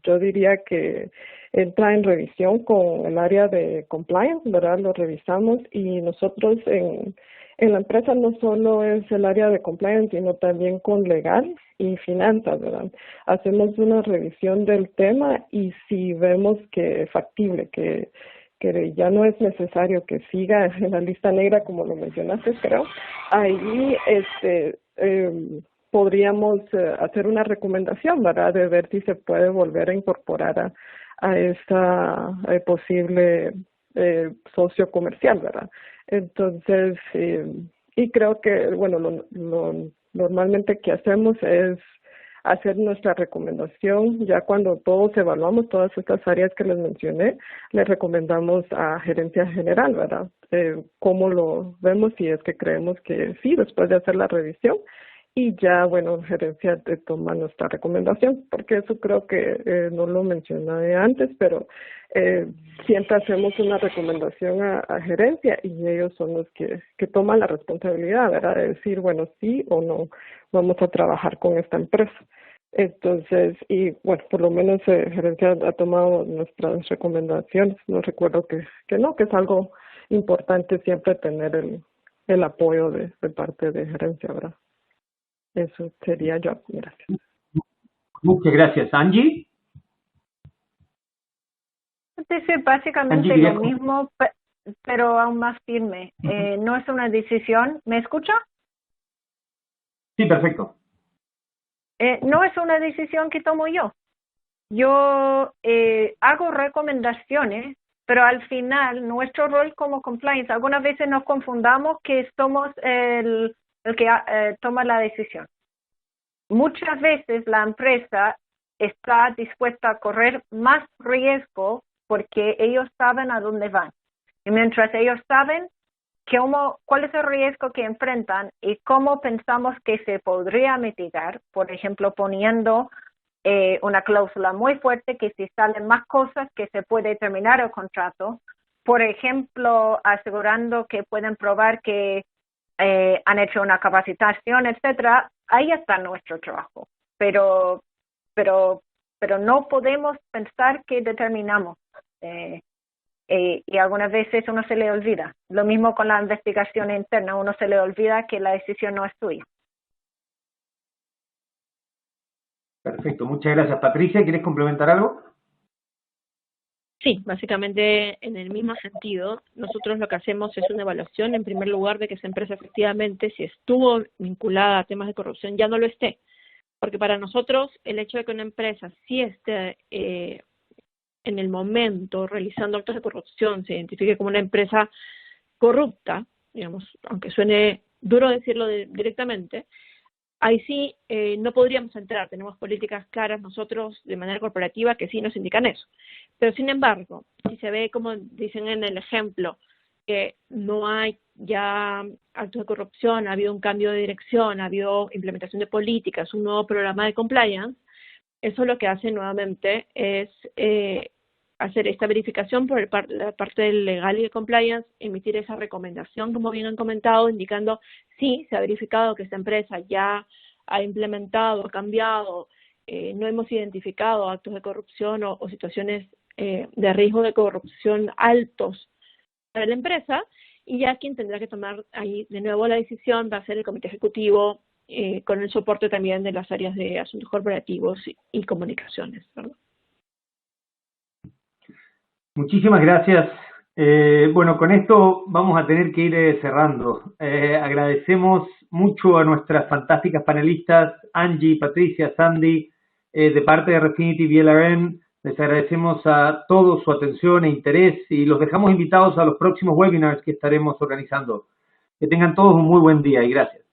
Yo diría que entra en revisión con el área de compliance, ¿verdad? Lo revisamos y nosotros en la empresa no solo es el área de compliance, sino también con legal y finanzas, ¿verdad? Hacemos una revisión del tema y si vemos que es factible, que que ya no es necesario que siga en la lista negra como lo mencionaste, creo, ahí podríamos hacer una recomendación, ¿verdad? De ver si se puede volver a incorporar a esta posible socio comercial, ¿verdad? Entonces, y creo que, bueno, lo normalmente que hacemos es hacer nuestra recomendación. Ya cuando todos evaluamos todas estas áreas que les mencioné, les recomendamos a gerencia general, ¿verdad? Cómo lo vemos, si es que creemos que sí, después de hacer la revisión. Y ya, bueno, gerencia toma nuestra recomendación, porque eso creo que no lo mencioné antes, pero siempre hacemos una recomendación a gerencia y ellos son los que toman la responsabilidad, ¿verdad? De decir, bueno, sí o no vamos a trabajar con esta empresa. Entonces, y bueno, por lo menos gerencia ha tomado nuestras recomendaciones. No recuerdo que no, que es algo importante siempre tener el apoyo de parte de gerencia, ¿verdad? Eso sería yo. Gracias. Muchas gracias. Angie. Dice básicamente Angie, lo mismo, pero aún más firme. No es una decisión. ¿Me escucha? Sí, perfecto. No es una decisión que tomo yo. Yo hago recomendaciones, pero al final nuestro rol como compliance, algunas veces nos confundamos que somos el que toma la decisión. Muchas veces la empresa está dispuesta a correr más riesgo porque ellos saben a dónde van. Y mientras ellos saben cuál es el riesgo que enfrentan y cómo pensamos que se podría mitigar, por ejemplo, poniendo una cláusula muy fuerte que si salen más cosas que se puede terminar el contrato, por ejemplo, asegurando que pueden probar que han hecho una capacitación, etcétera, ahí está nuestro trabajo. Pero no podemos pensar que determinamos. Y algunas veces uno se le olvida. Lo mismo con la investigación interna, uno se le olvida que la decisión no es suya. Perfecto, muchas gracias. Patricia, ¿quieres complementar algo? Sí, básicamente en el mismo sentido, nosotros lo que hacemos es una evaluación, en primer lugar, de que esa empresa efectivamente, si estuvo vinculada a temas de corrupción, ya no lo esté. Porque para nosotros, el hecho de que una empresa sí esté en el momento realizando actos de corrupción, se identifique como una empresa corrupta, digamos, aunque suene duro decirlo directamente, ahí sí no podríamos entrar. Tenemos políticas claras nosotros de manera corporativa que sí nos indican eso. Pero sin embargo, si se ve, como dicen en el ejemplo, que no hay ya actos de corrupción, ha habido un cambio de dirección, ha habido implementación de políticas, un nuevo programa de compliance, eso lo que hace nuevamente es hacer esta verificación por la parte del legal y de compliance, emitir esa recomendación, como bien han comentado, indicando sí, se ha verificado que esta empresa ya ha implementado, ha cambiado, no hemos identificado actos de corrupción o situaciones de riesgo de corrupción altos para la empresa, y ya quien tendrá que tomar ahí de nuevo la decisión va a ser el comité ejecutivo, con el soporte también de las áreas de asuntos corporativos y comunicaciones, ¿verdad? Muchísimas gracias. Bueno, con esto vamos a tener que ir cerrando. Agradecemos mucho a nuestras fantásticas panelistas, Angie, Patricia, Sandy, de parte de Refinitiv y LRN. Les agradecemos a todos su atención e interés y los dejamos invitados a los próximos webinars que estaremos organizando. Que tengan todos un muy buen día y gracias.